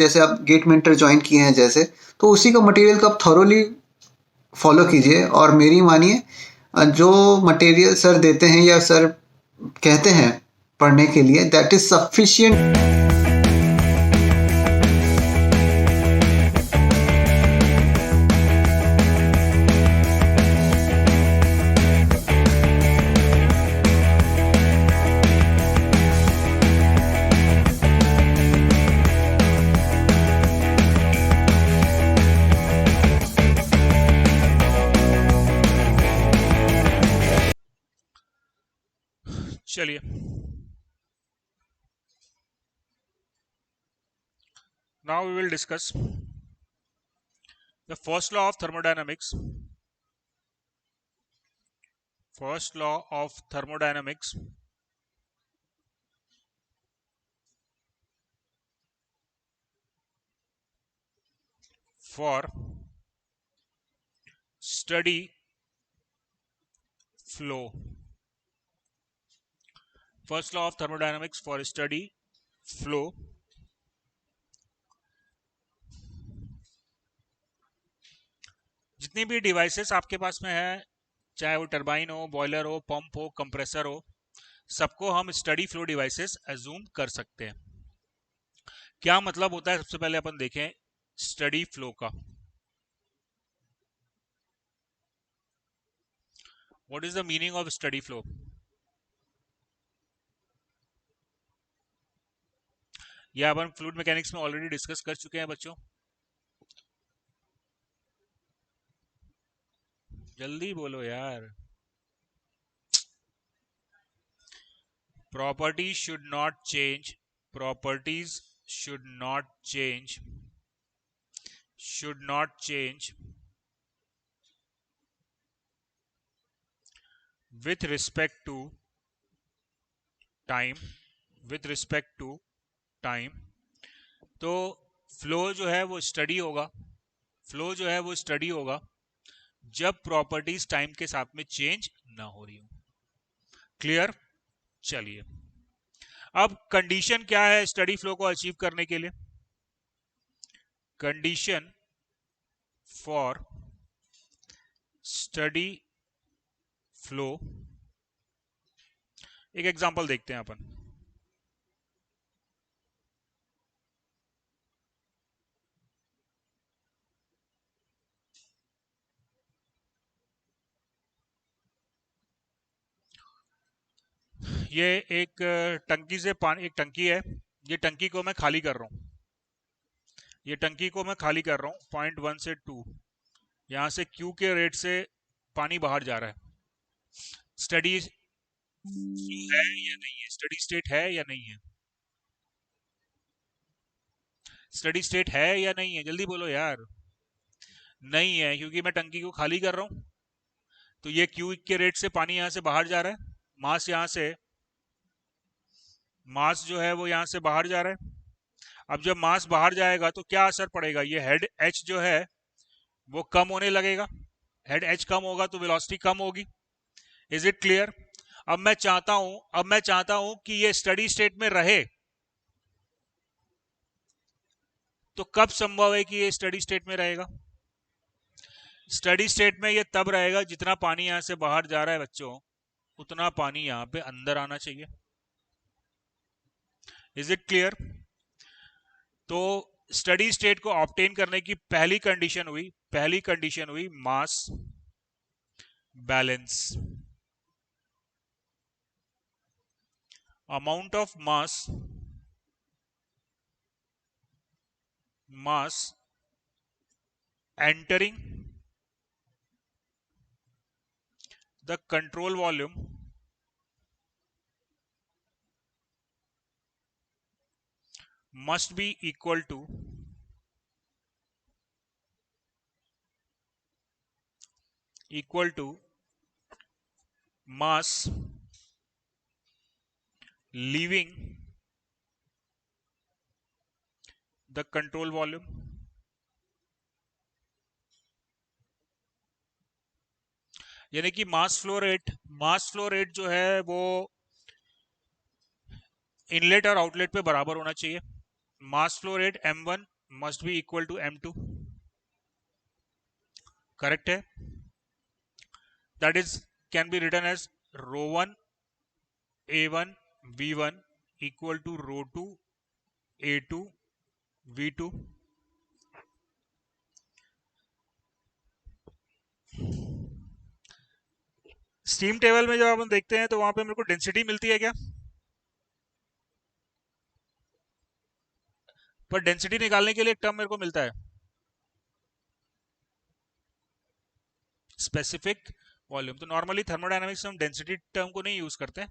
जैसे आप gate mentor join किए हैं जैसे, तो उसी का मटेरियल को आप थॉरोली फॉलो कीजिए और मेरी मानिए, जो मटेरियल सर देते हैं या सर कहते हैं पढ़ने के लिए, दैट इज सफिशिएंट। चलिए, now we will discuss the first law of thermodynamics. First law of thermodynamics for steady flow. First law of thermodynamics for steady flow. जितनी भी डिवाइसेस आपके पास में है, चाहे वो टरबाइन हो, बॉयलर हो, पंप हो, कंप्रेसर हो, सबको हम स्टडी फ्लो डिवाइसेस अज्यूम कर सकते हैं। क्या मतलब होता है, सबसे पहले अपन देखें स्टडी फ्लो का। What is the meaning of steady flow? यह अपन फ्लूइड मैकेनिक्स में ऑलरेडी डिस्कस कर चुके हैं बच्चों। जल्दी बोलो यार। Properties should not change. Properties should not change. Should not change with respect to time. With respect to time. तो फ्लो जो है वो स्टडी होगा, फ्लो जो है वो स्टडी होगा जब प्रॉपर्टीज टाइम के साथ में चेंज ना हो रही हो। क्लियर? चलिए, अब कंडीशन क्या है स्टडी फ्लो को अचीव करने के लिए? कंडीशन फॉर स्टडी फ्लो, एक एग्जांपल देखते हैं अपन। ये एक टंकी से पानी, एक टंकी है, ये टंकी को मैं खाली कर रहा हूं, ये टंकी को मैं खाली कर रहा हूं 0.1 से 2, यहां से Q के रेट से पानी बाहर जा रहा है। स्टडी फ्लो है या नहीं है? स्टडी स्टेट है या नहीं है? स्टडी स्टेट है या नहीं है? जल्दी बोलो यार। नहीं है, क्योंकि मैं टंकी को खाली कर रहा हूं, तो ये Q के रेट से पानी यहां से बाहर जा रहा है, मास यहां से, मास जो है वो यहां से बाहर जा रहा है। अब जब मास बाहर जाएगा तो क्या असर पड़ेगा? ये हेड H जो है वो कम होने लगेगा, हेड H कम होगा तो वेलोसिटी कम होगी। Is it clear? अब मैं चाहता हूं कि ये स्टडी स्टेट में रहे, तो कब संभव है कि ये स्टडी स्टेट में रहेगा? स्टडी स्टेट में ये तब रहेगा जितना पानी यहां से बाहर जा रहा है बच्चों, उतना पानी यहां पे अंदर आना चाहिए। Is it clear? तो स्टडी स्टेट को ऑब्टेन करने की पहली कंडीशन हुई mass balance. Amount of mass entering the control volume must be equal to mass leaving the control volume यानी कि मास फ्लो रेट जो है वो इनलेट और आउटलेट पे बराबर होना चाहिए। Mass flow rate m1 must be equal to m2, correct है? That is can be written as ρ1 a1 v1 equal to ρ2 a2 v2। Steam table में जब अपन देखते हैं तो वहां पे मेरे को डेंसिटी मिलती है क्या? पर डेंसिटी निकालने के लिए एक टर्म मेरे को मिलता है, स्पेसिफिक वॉल्यूम। तो नॉर्मली थर्मोडायनामिक्स में हम डेंसिटी टर्म को नहीं यूज करते,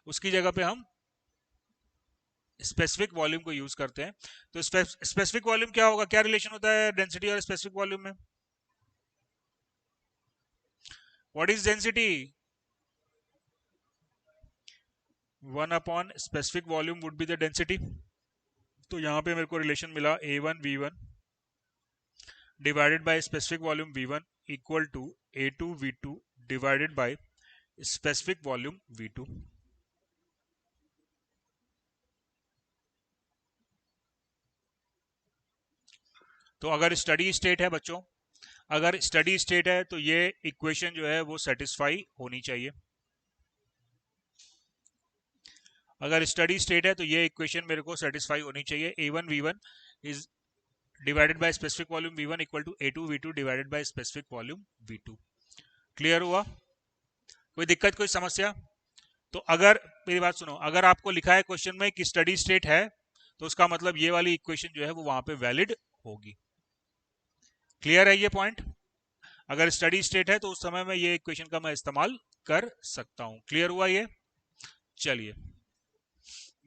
उसकी जगह पे हम स्पेसिफिक वॉल्यूम को यूज करते हैं। तो स्पेसिफिक वॉल्यूम क्या होगा, क्या रिलेशन होता है डेंसिटी और स्पेसिफिक वॉल्यूम में? What is density? 1 upon specific volume would be the density. तो यहां पे मेरे को रिलेशन मिला a1 v1 divided by specific volume v1 equal to a2 v2 divided by specific volume v2। तो अगर स्टडी स्टेट है बच्चों, अगर स्टडी स्टेट है तो ये इक्वेशन जो है वो सेटिस्फाई होनी चाहिए। अगर स्टडी स्टेट है तो ये इक्वेशन मेरे को सेटिस्फाई होनी चाहिए। a1 v1 is divided by specific volume v1 equal to a2 v2 divided by specific volume v2। Clear हुआ? कोई दिक्कत, कोई समस्या? तो अगर मेरी बात सुनो, अगर आपको लिखा है क्वेश्चन में कि स्टडी स्टेट है तो उसका मतलब ये वाली इक्वेशन जो है वो वहां पे वैलिड होगी। क्लियर है ये पॉइंट? अगर स्टडी स्टेट है तो उस समय में ये इक्वेशन का मैं इस्तेमाल कर सकता हूं। क्लियर हुआ ये? चलिए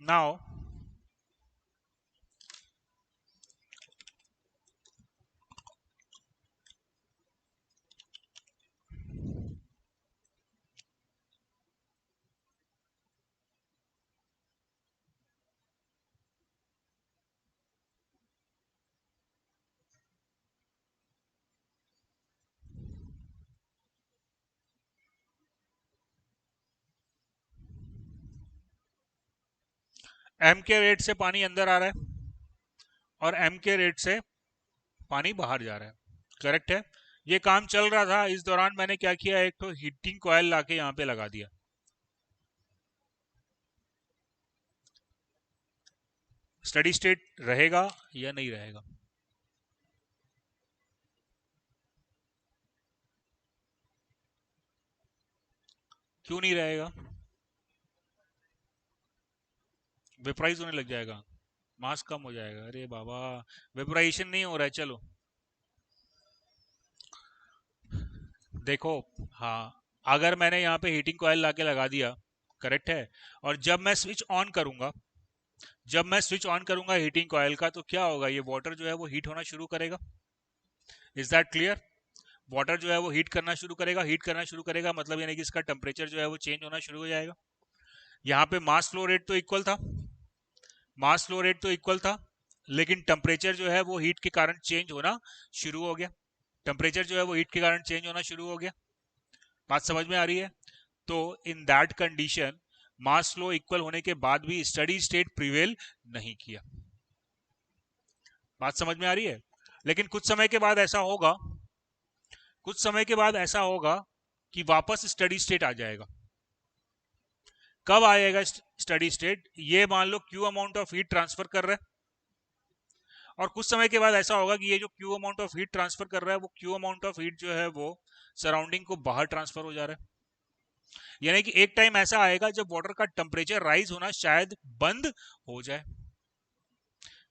नाउ m के रेट से पानी अंदर आ रहा है और m के रेट से पानी बाहर जा रहा है, करेक्ट है? ये काम चल रहा था, इस दौरान मैंने क्या किया, एक तो हीटिंग कॉयल लाके यहाँ पे लगा दिया। स्टडी स्टेट रहेगा या नहीं रहेगा? क्यों नहीं रहेगा? वेपराइज होने लग जाएगा, मास कम हो जाएगा। अरे बाबा, वेपराइजेशन नहीं हो रहा है। चलो देखो, हाँ, अगर मैंने यहाँ पे हीटिंग कॉयल लाके लगा दिया, करेक्ट है, और जब मैं स्विच ऑन करूंगा, जब मैं स्विच ऑन करूंगा हीटिंग कॉयल का, तो क्या होगा, ये वाटर जो है वो हीट होना शुरू करेगा। Is that clear? वाटर जो है वो हीट करना शुरू करेगा, हीट करना शुरू करेगा मतलब यानी कि इसका टेम्परेचर जो है वो चेंज होना शुरू हो जाएगा। यहाँ पे मास फ्लो रेट तो इक्वल था, मास फ्लो रेट तो इक्वल था, लेकिन टेम्परेचर जो है वो हीट के कारण चेंज होना शुरू हो गया। टेम्परेचर जो है वो हीट के कारण चेंज होना शुरू हो गया। बात समझ में आ रही है? तो in that condition mass flow equal होने के बाद भी स्टडी स्टेट प्रिवेल नहीं किया। बात समझ में आ रही है? लेकिन कुछ समय के बाद ऐसा होगा, कुछ समय के बाद ऐसा होगा कि वापस स्टडी स्टेट आ जाएगा। कब आएगा स्टडी स्टेट? ये मान लो Q amount of heat transfer कर रहा है, और कुछ समय के बाद ऐसा होगा कि ये जो Q amount of heat transfer कर रहा है वो क्यू अमाउंट ऑफ हीट जो है वो सराउंडिंग को बाहर ट्रांसफर हो जा रहा है। यानी कि एक टाइम ऐसा आएगा जब वाटर का टेम्परेचर राइज होना शायद बंद हो जाए।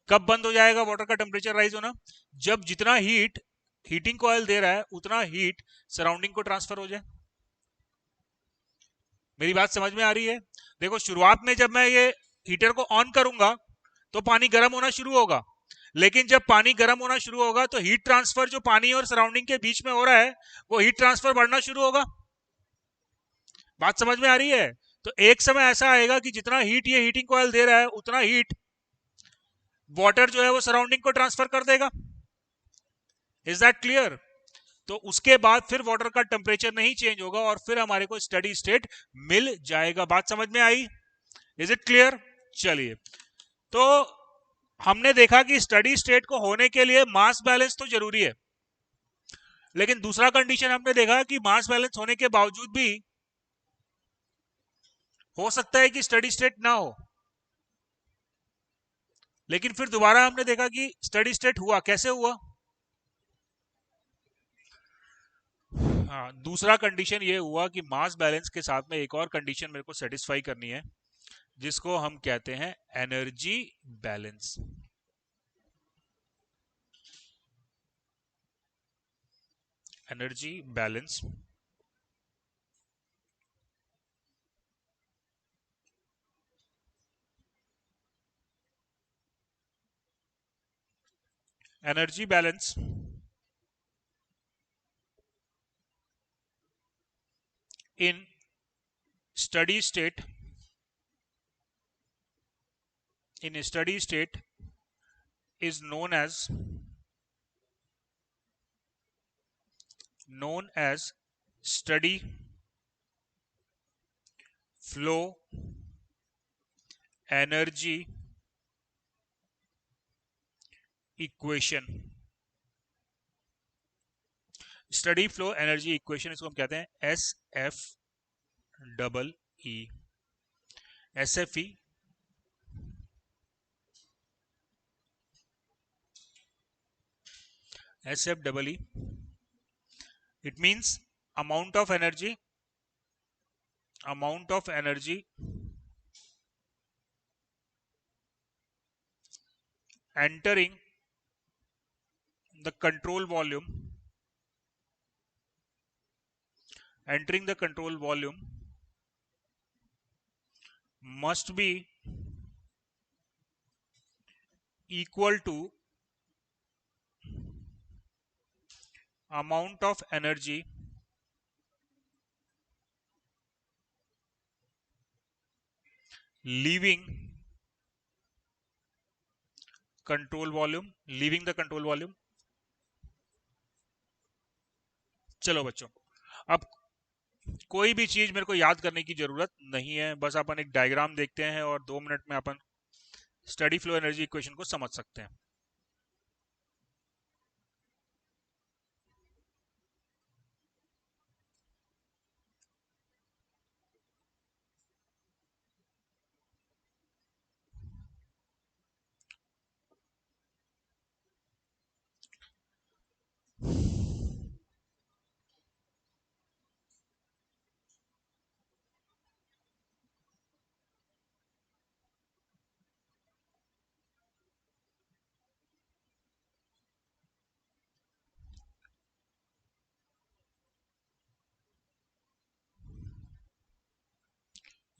कब बंद हो जाएगा वाटर का टेम्परेचर राइज होना? जब जितना हीट हीटिंग कॉयल दे रहा है उतना हीट सराउंडिंग को ट्रांसफर हो जाए। मेरी बात समझ में आ रही है? देखो, शुरुआत में जब मैं ये हीटर को ऑन करूंगा तो पानी गर्म होना शुरू होगा, लेकिन जब पानी गर्म होना शुरू होगा तो हीट ट्रांसफर जो पानी और सराउंडिंग के बीच में हो रहा है वो हीट ट्रांसफर बढ़ना शुरू होगा। बात समझ में आ रही है? तो एक समय ऐसा आएगा कि जितना हीट ये हीटिंग कॉयल दे रहा है उतना हीट वाटर जो है वो सराउंडिंग को ट्रांसफर कर देगा। Is that clear? तो उसके बाद फिर वाटर का टेम्परेचर नहीं चेंज होगा और फिर हमारे को स्टडी स्टेट मिल जाएगा। बात समझ में आई? Is it clear? चलिए, तो हमने देखा कि स्टडी स्टेट को होने के लिए मास बैलेंस तो जरूरी है, लेकिन दूसरा कंडीशन हमने देखा कि मास बैलेंस होने के बावजूद भी हो सकता है कि स्टडी स्टेट ना हो। लेकिन फिर दोबारा हमने देखा कि स्टडी स्टेट हुआ, कैसे हुआ? हाँ, दूसरा कंडीशन ये हुआ कि मास बैलेंस के साथ में एक और कंडीशन मेरे को सेटिस्फाई करनी है, जिसको हम कहते हैं energy balance. Energy balance energy balance in steady state in a steady state is known as steady flow energy equation। Study flow energy equation, इसको हम कहते हैं S F double E, S F E. S F double E, it means amount of energy entering the control volume must be equal to amount of energy leaving the control volume। चलो बच्चों, अब कोई भी चीज मेरे को याद करने की जरूरत नहीं है, बस अपन एक डायग्राम देखते हैं और 2 मिनट में अपन स्टडी फ्लो एनर्जी इक्वेशन को समझ सकते हैं।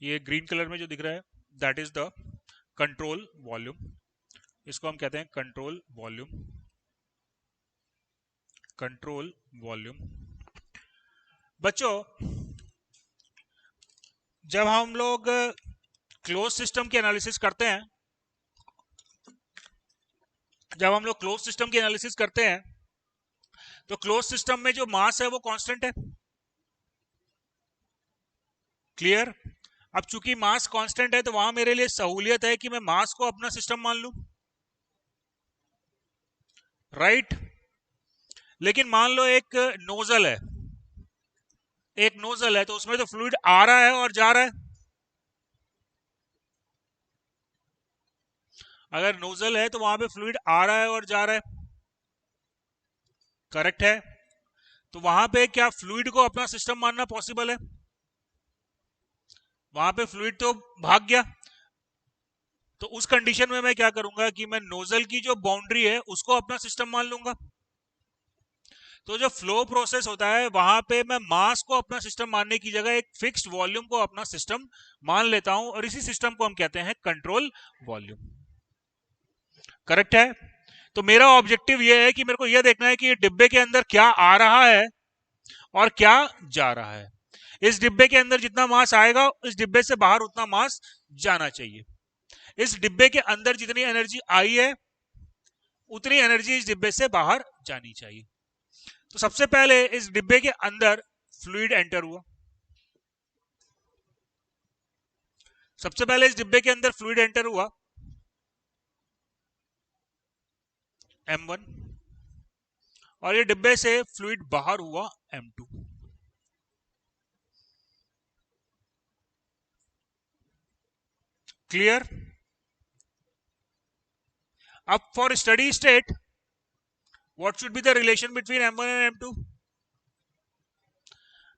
ये ग्रीन कलर में जो दिख रहा है that is the control volume, इसको हम कहते हैं कंट्रोल वॉल्यूम। बच्चों, जब हम लोग क्लोज सिस्टम की एनालिसिस करते हैं तो क्लोज सिस्टम में जो मास है वो कांस्टेंट है। क्लियर? अब चूंकि मास कांस्टेंट है तो वहां मेरे लिए सहूलियत है कि मैं मास को अपना सिस्टम मान लूं, राइट? लेकिन मान लो एक नोजल है तो उसमें तो फ्लूइड आ रहा है और जा रहा है। अगर नोजल है तो वहां पे फ्लूइड आ रहा है और जा रहा है, करेक्ट है? तो वहां पे क्या फ्लूइड को अपना सिस्टम मानना पॉसिबल है? वहां पे फ्लूइड तो भाग गया। तो उस कंडीशन में मैं क्या करूंगा कि मैं नोजल की जो बाउंड्री है उसको अपना सिस्टम मान लूंगा। तो जो फ्लो प्रोसेस होता है वहां पे मैं मास को अपना सिस्टम मानने की जगह एक फिक्स्ड वॉल्यूम को अपना सिस्टम मान लेता हूं, और इसी सिस्टम को हम कहते हैं कंट्रोल वॉल्यूम। करेक्ट है? तो मेरा ऑब्जेक्टिव यह है कि मेरे को यह देखना है कि डिब्बे के अंदर क्या आ रहा है और क्या जा रहा है। इस डिब्बे के अंदर जितना मास आएगा इस डिब्बे से बाहर उतना मास जाना चाहिए। इस डिब्बे के अंदर जितनी एनर्जी आई है उतनी एनर्जी इस डिब्बे से बाहर जानी चाहिए। तो सबसे पहले इस डिब्बे के अंदर फ्लूइड एंटर हुआ। सबसे पहले इस डिब्बे के अंदर फ्लूइड एंटर हुआ m1 और ये डिब्बे से फ्लूइड बाहर हुआ m2। क्लियर? अब for steady state what should be the relation between m1 and m2?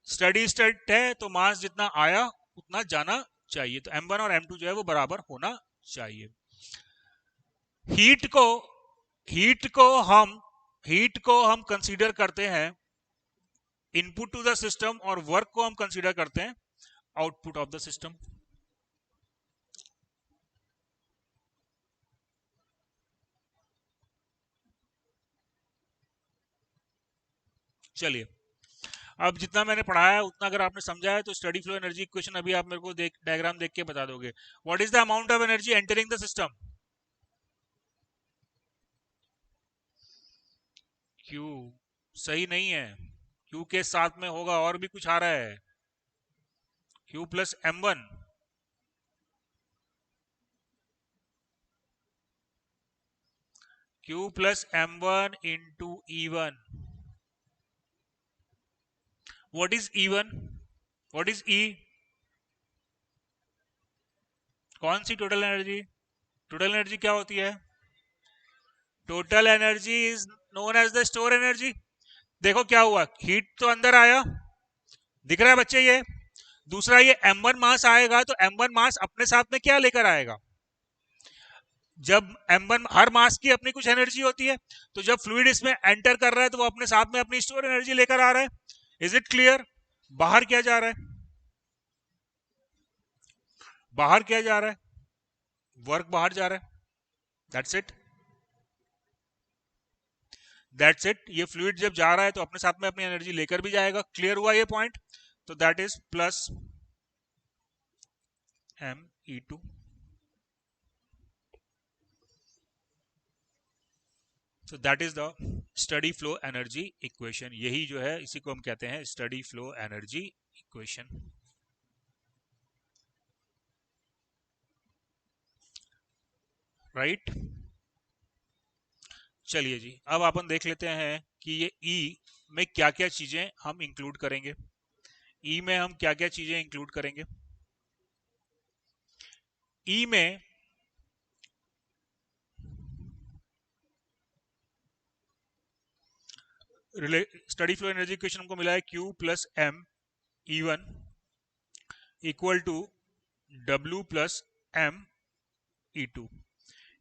Steady state है तो मास जितना आया उतना जाना चाहिए, तो m1 और m2 जो है वो बराबर होना चाहिए। हीट को हीट को हम हीट को हम कंसीडर करते हैं इनपुट टू द सिस्टम और वर्क को हम कंसीडर करते हैं आउटपुट ऑफ द सिस्टम। चलिए, अब जितना मैंने पढ़ाया उतना अगर आपने समझा है तो स्टडी फ्लो एनर्जी इक्वेशन अभी आप मेरे को डायग्राम देख के बता दोगे। What is the amount of energy entering the system? Q सही नहीं है, क्यू के साथ में होगा और भी कुछ आ रहा है, Q plus m1। Q plus m1 into E1। What is E1? What is E? कौन सी टोटल एनर्जी? टोटल एनर्जी क्या होती है? Total energy is known as the store energy. देखो क्या हुआ, हीट तो अंदर आया, दिख रहा है बच्चे ये। दूसरा ये m1 मास आएगा तो m1 मास अपने साथ में क्या लेकर आएगा? जब m1, हर मास की अपनी कुछ एनर्जी होती है, तो जब फ्लूइड इसमें एंटर कर रहा है तो वो अपने साथ में अपनी स्टोर एनर्जी लेकर आ रहा है। Is it clear? बाहर क्या जा रहा है? बाहर क्या जा रहा है? वर्क बाहर जा रहा है। That's it, that's it. ये फ्लूइड जब जा रहा है तो अपने साथ में अपनी एनर्जी लेकर भी जाएगा। क्लियर हुआ ये पॉइंट? तो that is plus me2। so that is the study flow energy equation। यही जो है इसी को हम कहते हैं study flow energy equation। Right? चलिए जी, अब अपन देख लेते हैं कि ये E में क्या क्या चीजें हम इंक्लूड करेंगे। E में हम क्या क्या चीजें इंक्लूड करेंगे? E में स्टडी फ्लो एनर्जी इक्वेशन हमको मिला है Q plus M E1 equal to W plus M E2।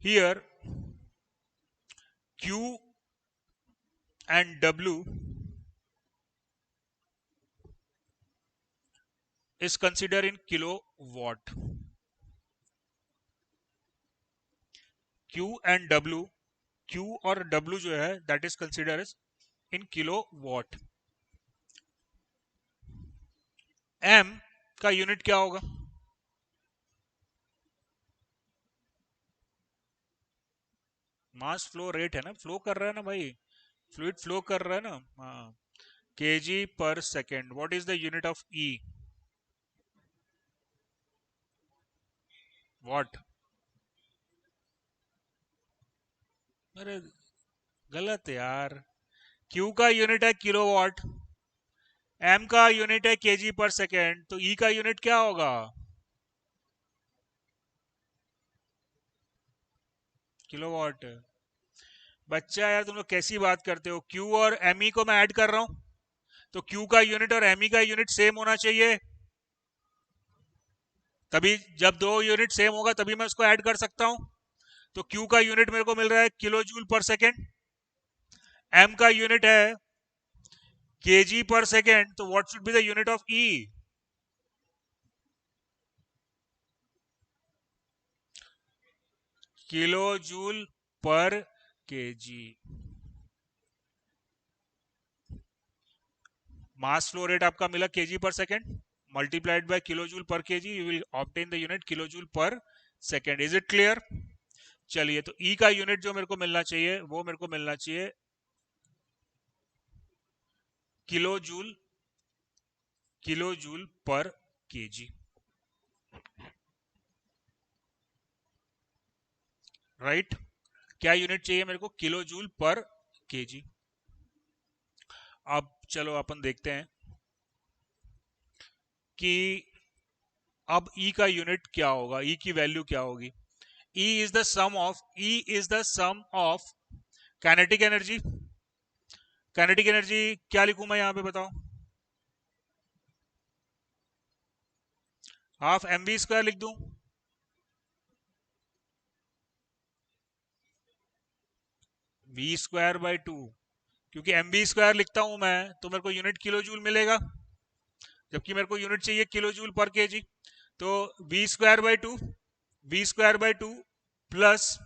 Here Q and W is considered in kilowatt। Q and W, Q और W जो है that is considered as in kilowatt। M का unit क्या होगा? मास flow rate है ना, flow कर रहा है ना भाई, फ्लूइड फ्लो कर रहा है ना। हाँ, kg पर second. What is the unit of E? What? अरे गलत यार, Q का यूनिट है किलोवाट, M का यूनिट है kg पर सेकेंड, तो E का यूनिट क्या होगा? किलोवाट। बच्चा यार तुम लोग कैसी बात करते हो, Q और Me को मैं ऐड कर रहा हूं तो Q का यूनिट और Me का यूनिट सेम होना चाहिए, तभी जब दो यूनिट सेम होगा तभी मैं उसको ऐड कर सकता हूं। तो Q का यूनिट मेरे को मिल रहा है किलो जूल पर सेकेंड, M का यूनिट है kg पर सेकेंड, तो what should be the unit of E? Kilo joule पर kg। मास फ्लो रेट आपका मिला kg पर second multiplied by kilo joule पर kg, you will obtain the unit kilo joule पर सेकेंड। Is it clear? चलिए, तो E का unit जो मेरे को मिलना चाहिए वो मेरे को मिलना चाहिए किलो जूल पर kg। राइट? क्या यूनिट चाहिए मेरे को? Kilo joule per KG. अब चलो अपन देखते हैं कि अब E का यूनिट क्या होगा, E की वैल्यू क्या होगी। E is the sum of kinetic energy. Kinetic energy क्या लिखूं मैं यहां पे बताओ? हाफ एम वी स्क्वायर लिख दूं? वी स्क्वायर बाई टू, क्योंकि एम वी स्क्वायर लिखता हूं मैं तो मेरे को यूनिट किलो जूल मिलेगा, जबकि मेरे को यूनिट चाहिए किलो जूल पर केजी। तो V square by two, V square by two plus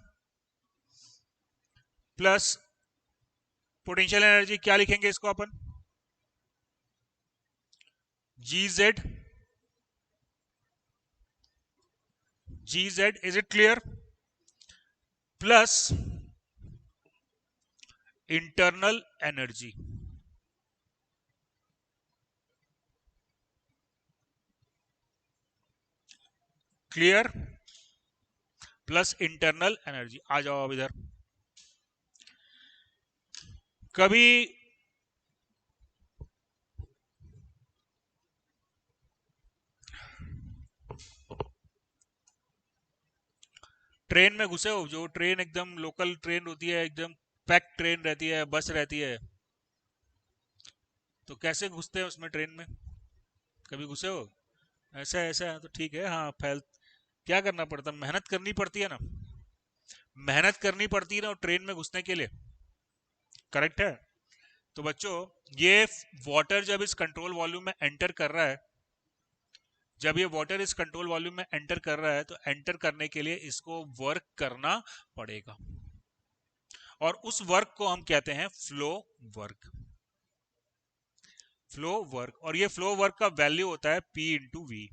plus potential energy क्या लिखेंगे इसको अपन? G Z, G Z, is it clear? Plus internal energy. Clear? Plus internal energy. आ जाओ अब इधर। कभी ट्रेन में घुसे हो, जो ट्रेन एकदम लोकल ट्रेन होती है, एकदम पैक ट्रेन रहती है, बस रहती है, तो कैसे घुसते हैं उसमें ट्रेन में? कभी घुसे हो? ऐसा ऐसा है तो ठीक है। हाँ, फैल क्या करना पड़ता, मेहनत करनी पड़ती है ना, मेहनत करनी पड़ती है ना ट्रेन में घुसने के लिए। करेक्ट है। तो बच्चों, ये वाटर जब इस कंट्रोल वॉल्यूम में एंटर कर रहा है, जब ये वाटर इस कंट्रोल वॉल्यूम में एंटर कर रहा है, तो एंटर करने के लिए इसको वर्क करना पड़ेगा, और उस वर्क को हम कहते हैं फ्लो वर्क। फ्लो वर्क, और ये फ्लो वर्क का वैल्यू होता है P इंटू वी।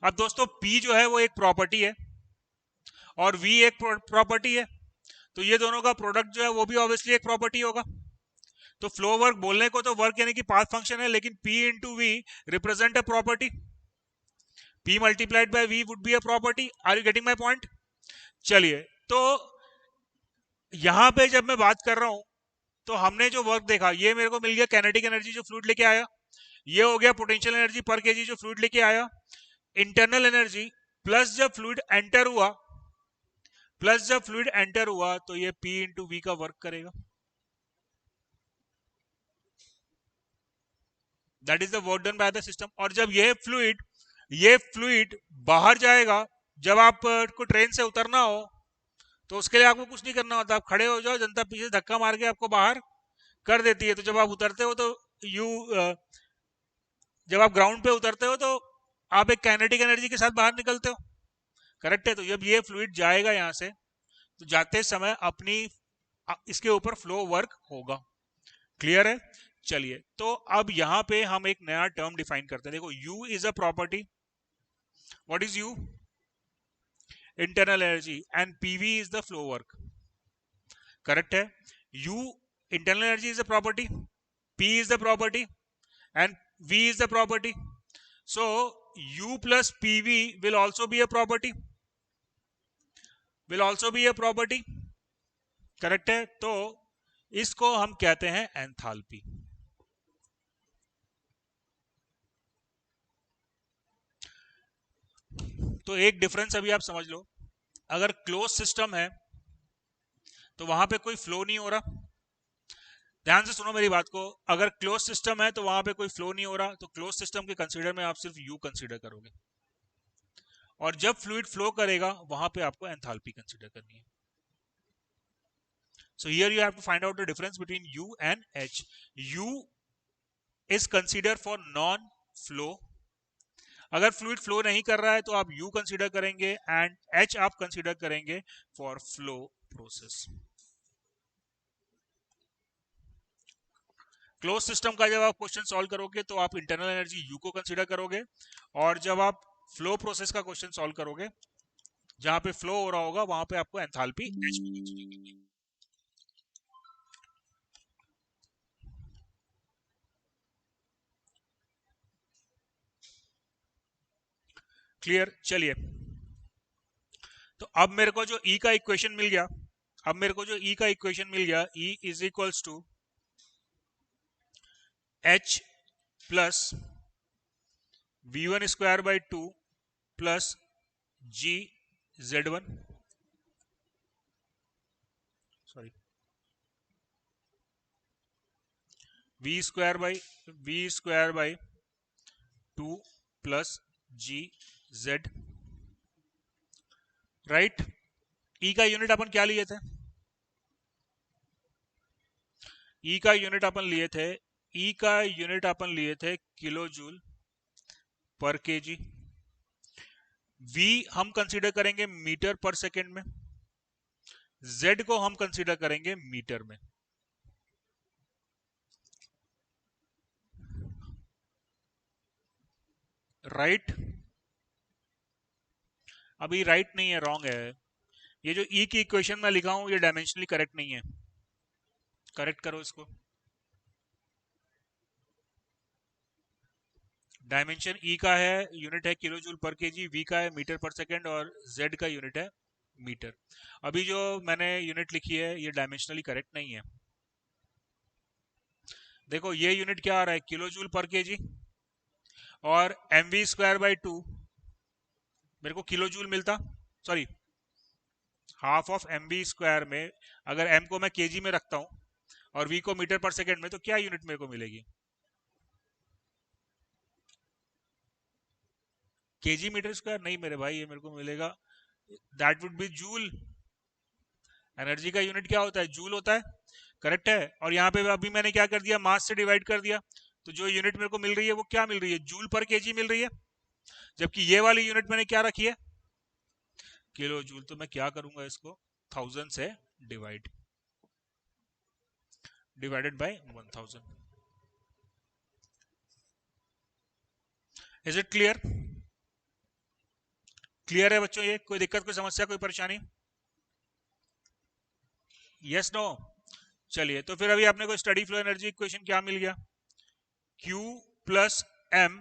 अब दोस्तों, P जो है वो एक प्रॉपर्टी है और V एक प्रॉपर्टी है, तो ये दोनों का प्रोडक्ट जो है वो भी ऑब्वियसली एक प्रॉपर्टी होगा। तो फ्लो वर्क बोलने को तो वर्क यानी कि पाथ फंक्शन है, लेकिन P into V represent a property. P multiplied by V would be a property. Are you getting my point? चलिए, तो यहां पे जब मैं बात कर रहा हूं, तो हमने जो वर्क देखा, ये मेरे को मिल गया काइनेटिक एनर्जी जो फ्लूइड लेके आया, ये हो गया पोटेंशियल एनर्जी पर केजी जो फ्लूइड लेके आया, इंटरनल एनर्जी प्लस जब फ्लूइड एंटर हुआ, प्लस जब फ्लूइड एंटर हुआ तो ये P इंटू वी का वर्क करेगा। That is the work done by the system. और जब ये फ्लूइड बाहर जाएगा, जब आप को ट्रेन से उतरना हो, तो उसके लिए आपको कुछ नहीं करना होता, आप खड़े हो जाओ, जनता पीछे धक्का मार के आपको बाहर कर देती है। तो जब आप उतरते हो तो यू जब आप ग्राउंड पे उतरते हो तो आप एक काइनेटिक एनर्जी के साथ बाहर निकलते हो। करेक्ट है। तो जब ये फ्लूइड जाएगा यहां से, तो जाते समय अपनी इसके ऊपर फ्लो वर्क होगा। क्लियर है? चलिए, तो अब यहां पे हम एक नया टर्म डिफाइन करते हैं। देखो, U is a property. What is U? Internal energy. And PV is the flow work. Correct है। U, internal energy is a property, P is the property, and V is the property. So U plus PV will also be a property. Will also be a property. Correct है। तो इसको हम कहते हैं enthalpy. तो एक difference अभी आप समझ लो, अगर क्लोज सिस्टम है तो वहां पे कोई फ्लो नहीं हो रहा। ध्यान से सुनो मेरी बात को। अगर क्लोज सिस्टम है तो वहां पे कोई फ्लो नहीं हो रहा, तो क्लोज सिस्टम के कंसीडर में आप सिर्फ U कंसीडर करोगे, और जब फ्लूइड फ्लो करेगा वहां पे आपको एंथैल्पी कंसीडर करनी है। So here you have to find out the difference between U and H. U is considered for non-flow. अगर फ्लूइड फ्लो नहीं कर रहा है तो आप U कंसीडर करेंगे, एंड H आप कंसीडर करेंगे for flow process. Close system का जब आप क्वेश्चन सॉल्व करोगे तो आप इंटरनल एनर्जी U को कंसीडर करोगे, और जब आप फ्लो प्रोसेस का क्वेश्चन सॉल्व करोगे, जहां पे फ्लो हो रहा होगा, वहां पे आपको एंथैल्पी H को कंसीडर करनी है। क्लियर? चलिए, तो अब मेरे को जो E का इक्वेशन मिल गया, E is equals to H plus V1 square by 2 plus G Z1, sorry V square by 2 plus G Z, right. E का यूनिट अपन क्या लिए थे? E का यूनिट अपन लिए थे kilo joule per KG. V हम कंसीडर करेंगे मीटर पर सेकेंड में, Z को हम कंसीडर करेंगे मीटर में। राइट अभी राइट नहीं है, रॉन्ग है। ये जो E की इक्वेशन में लिखा हूं ये डायमेंशनली करेक्ट नहीं है, करेक्ट करो इसको। डायमेंशन E का है, यूनिट है kilo joule per KG, V का है मीटर पर सेकेंड और Z का यूनिट है मीटर। अभी जो मैंने यूनिट लिखी है ये डायमेंशनली करेक्ट नहीं है। देखो ये यूनिट क्या आ रहा है, किलो जूल पर केजी, और mv स्क्वायर बाई 2 मेरे को किलो जूल मिलता, sorry half of mv square में अगर m को मैं केजी में रखता हूं और v को मीटर पर सेकेंड में, तो क्या यूनिट मेरे को मिलेगी? केजी मीटर स्क्वायर नहीं मेरे भाई, ये मेरे को मिलेगा, that would be joule. Energy का यूनिट क्या होता है? जूल होता है, करेक्ट है। और यहाँ पे अभी मैंने क्या कर दिया, मास से डिवाइड कर दिया, तो जो यूनिट मेरे को मिल रही है वो क्या मिल रही है? जूल पर केजी मिल रही है। जबकि ये वाली यूनिट मैंने क्या रखी है? Kilo joule. तो मैं क्या करूंगा, इसको 1000 से divided by 1000। Is it clear? Clear है बच्चों? ये कोई दिक्कत, कोई समस्या, कोई परेशानी? Yes no? चलिए, तो फिर अभी आपने को स्टडी फ्लो एनर्जी इक्वेशन क्या मिल गया? Q plus M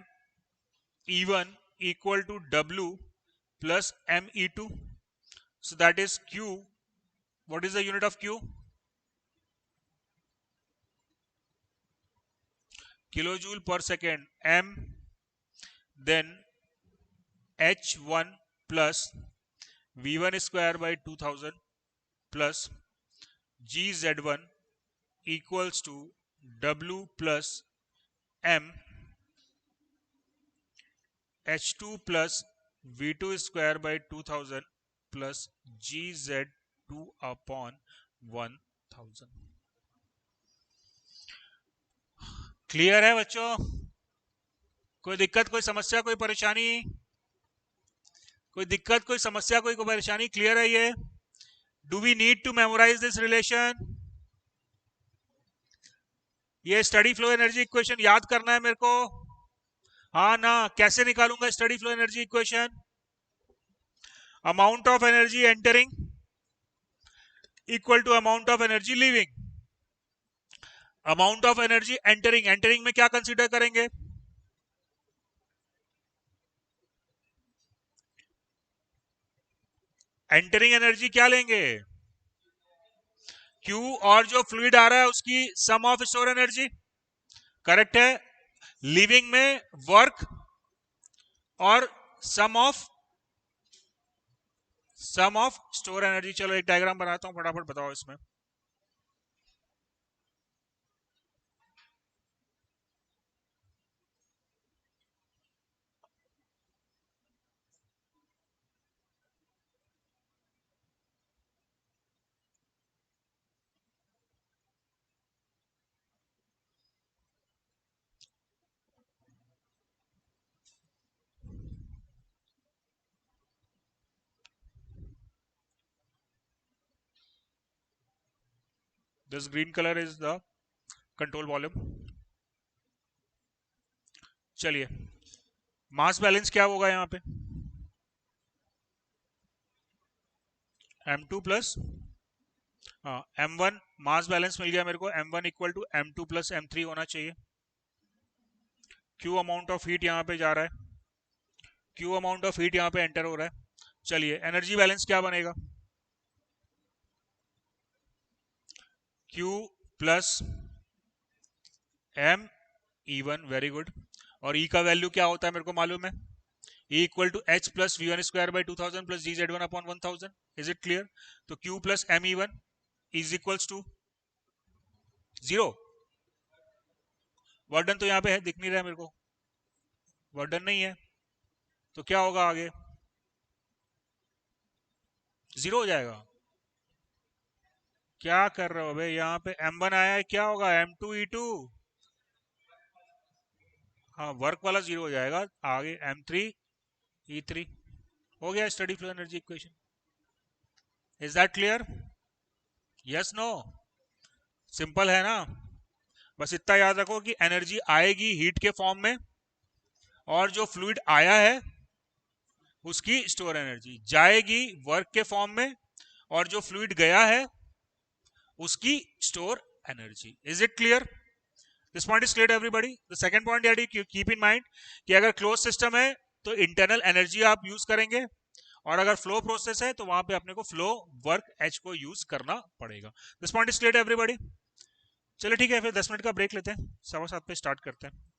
E1 equal to W plus M E2. So that is Q. What is the unit of Q? Kilojoule per second. M, then H1 plus V1 square by 2000 plus GZ1 equals to W plus M H2 plus V2 square by 2000 plus GZ2 upon 1000। Clear है बच्चों? कोई दिक्कत, कोई समस्या, कोई परेशानी? कोई दिक्कत, कोई समस्या, कोई परेशानी? क्लियर है ये? Do we need to memorise this relation? ये स्टडी फ्लो एनर्जी इक्वेशन याद करना है मेरे को, हाँ ना? कैसे निकालूंगा steady flow energy equation? Amount of energy entering equal to amount of energy leaving. Amount of energy entering, entering में क्या कंसीडर करेंगे? एंटरिंग एनर्जी क्या लेंगे? Q, और जो फ्लूइड आ रहा है उसकी सम ऑफ स्टोर एनर्जी, करेक्ट है। लिविंग में वर्क और सम ऑफ स्टोर एनर्जी। चलो एक डायग्राम बनाता हूं, फटाफट बताओ इसमें। This green color is the control volume। चलिए, मास बैलेंस क्या होगा यहां पे? M2 plus M1, mass balance मिल गया मेरे को, M1 equal to M2 plus M3 होना चाहिए। Q अमाउंट ऑफ हीट यहां पे जा रहा है, Q अमाउंट ऑफ हीट यहां पे एंटर हो रहा है, चलिए एनर्जी बैलेंस क्या बनेगा, Q plus M E1, very good. और E का वैल्यू क्या होता है मेरे को मालूम है, E equal to H plus V one square by 2000 plus G Z one upon 1000। Is it clear? तो Q plus M E1 is equals to 0। Work done तो यहाँ पे है, दिख नहीं रहा है मेरे को, वर्क डन नहीं है, तो क्या होगा आगे, 0 हो जाएगा। क्या कर रहे हो भाई, यहाँ पे M1 आया है, क्या होगा M2 E2, हाँ वर्क वाला 0 हो जाएगा, आगे M3 E3। हो गया steady flow energy equation. Is that clear? Yes no? Simple है ना? बस इतना याद रखो कि एनर्जी आएगी हीट के फॉर्म में, और जो फ्लूइड आया है उसकी स्टोर एनर्जी जाएगी वर्क के फॉर्म में, और जो फ्लूइड गया है उसकी store energy. Is it clear? This point is clear everybody. The second point यार कीप इन माइंड कि अगर क्लोज सिस्टम है तो इंटरनल एनर्जी आप यूज करेंगे, और अगर फ्लो प्रोसेस है तो वहां पे अपने को फ्लो वर्क एच को यूज करना पड़ेगा। This point is clear everybody. चलो ठीक है, फिर 10 मिनट का ब्रेक लेते हैं, 7:15 पे स्टार्ट करते हैं।